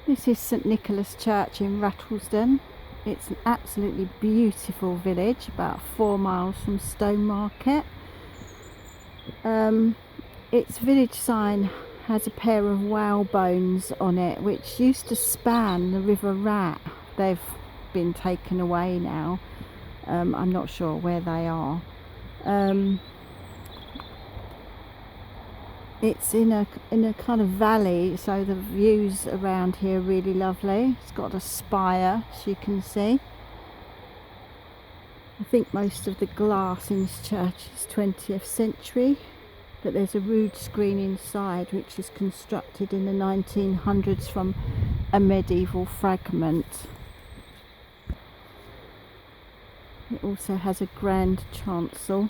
This is St Nicholas Church in Rattlesden. It's an absolutely beautiful village, about 4 miles from Stowmarket. Its village sign has a pair of whalebones on it, which used to span the River Rat. They've been taken away now. I'm not sure where they are. It's in a kind of valley, so the views around here are really lovely. It's got a spire, as you can see. I think most of the glass in this church is 20th century, but there's a rood screen inside which is constructed in the 1900s from a medieval fragment. It also has a grand chancel.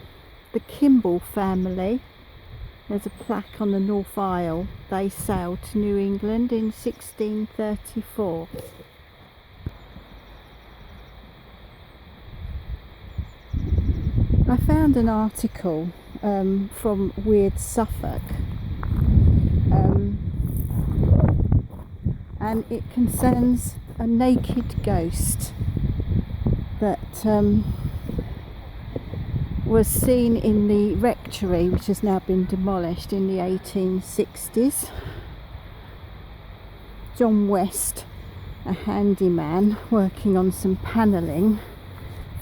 The Kimball family, there's a plaque on the North Aisle. They sailed to New England in 1634. I found an article from Mid Suffolk, and it concerns a naked ghost that was seen in the rectory, which has now been demolished, in the 1860s. John West, a handyman working on some panelling,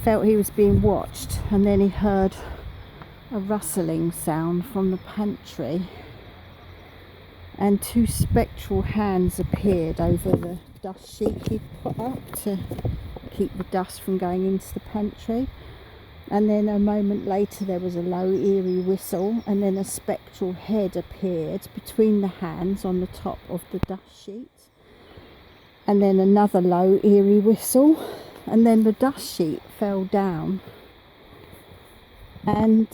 felt he was being watched, and then he heard a rustling sound from the pantry, and two spectral hands appeared over the dust sheet he'd put up to keep the dust from going into the pantry. And then a moment later there was a low eerie whistle, and then a spectral head appeared between the hands on the top of the dust sheet, and then another low eerie whistle, and then the dust sheet fell down. And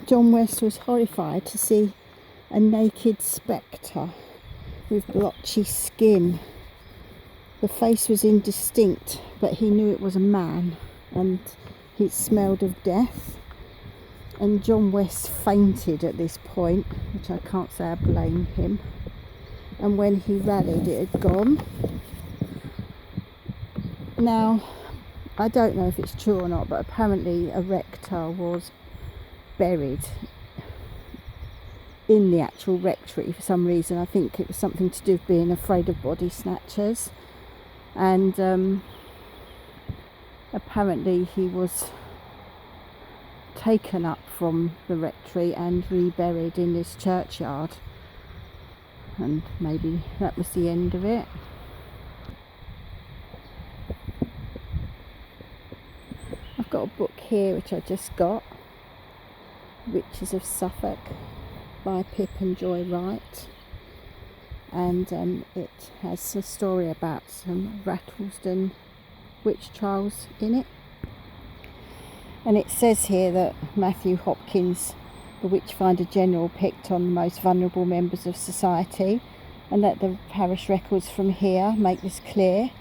John West was horrified to see a naked spectre with blotchy skin. The face was indistinct, but he knew it was a man, and he smelled of death. And John West fainted at this point, which I can't say I blame him. And when he rallied, it had gone. Now, I don't know if it's true or not, but apparently a rector was buried in the actual rectory for some reason. I think it was something to do with being afraid of body snatchers. And apparently he was taken up from the rectory and reburied in this churchyard, and maybe that was the end of it. I've got a book here which I just got, Witches of Suffolk by Pip and Joy Wright, and it has a story about some Rattlesden witch trials in it. And it says here that Matthew Hopkins, the Witchfinder General, picked on the most vulnerable members of society, and that the parish records from here make this clear.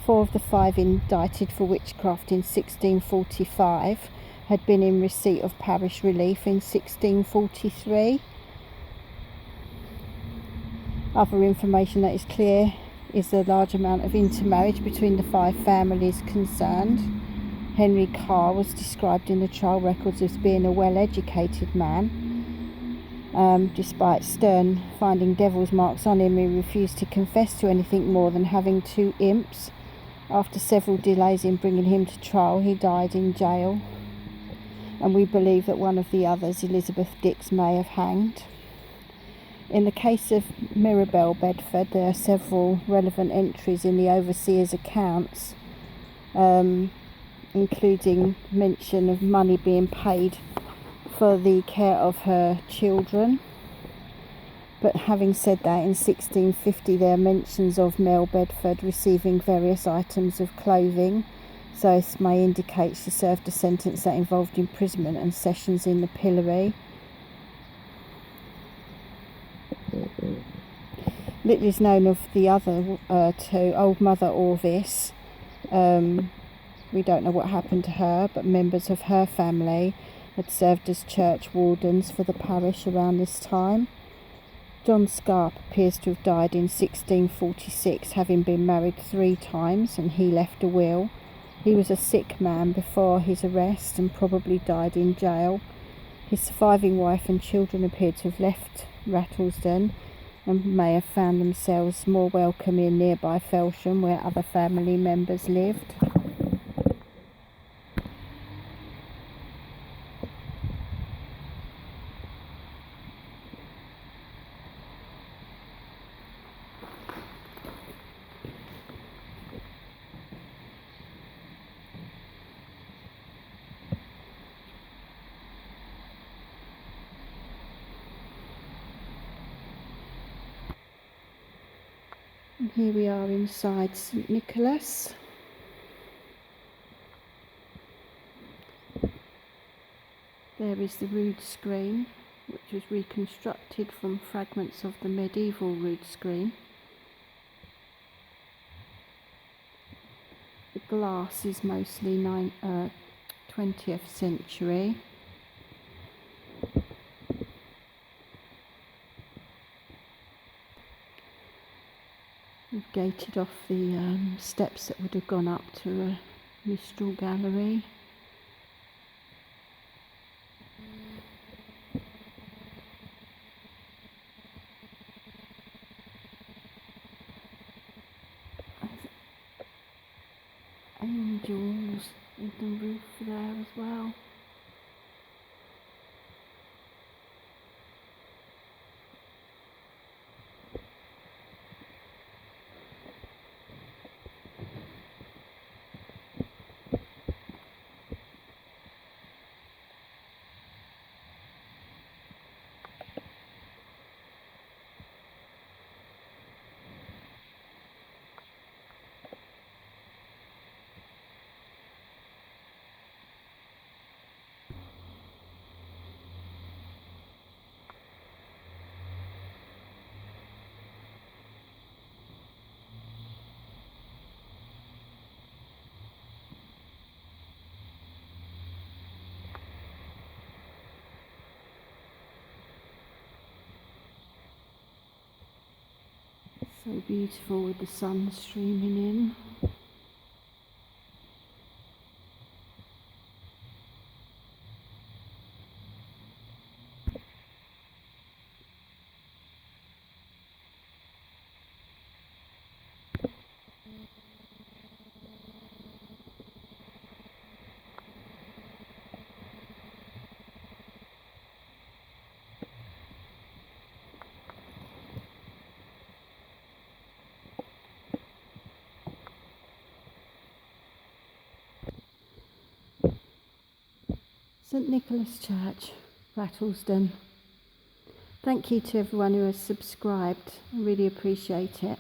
4 of the 5 indicted for witchcraft in 1645 had been in receipt of parish relief in 1643. Other information that is clear is the large amount of intermarriage between the 5 families concerned. Henry Carr was described in the trial records as being a well-educated man. Despite Stern finding devil's marks on him, he refused to confess to anything more than having 2 imps. After several delays in bringing him to trial, he died in jail, and we believe that one of the others, Elizabeth Dix, may have hanged. In the case of Mirabel Bedford, there are several relevant entries in the overseer's accounts, including mention of money being paid for the care of her children. But having said that, in 1650 there are mentions of Mel Bedford receiving various items of clothing, so this may indicate she served a sentence that involved imprisonment and sessions in the pillory. Little is known of the other 2, Old Mother Orvis. We don't know what happened to her, but members of her family had served as church wardens for the parish around this time. John Scarpe appears to have died in 1646, having been married 3 times, and he left a will. He was a sick man before his arrest and probably died in jail. His surviving wife and children appear to have left Rattlesden and may have found themselves more welcome in nearby Felsham, where other family members lived. And here we are inside St Nicholas. There is the rood screen, which was reconstructed from fragments of the medieval rood screen. The glass is mostly 20th century. We've gated off the steps that would have gone up to a minstrel gallery. Angels in the roof there as well. So beautiful with the sun streaming in. St Nicholas Church, Rattlesden. Thank you to everyone who has subscribed. I really appreciate it.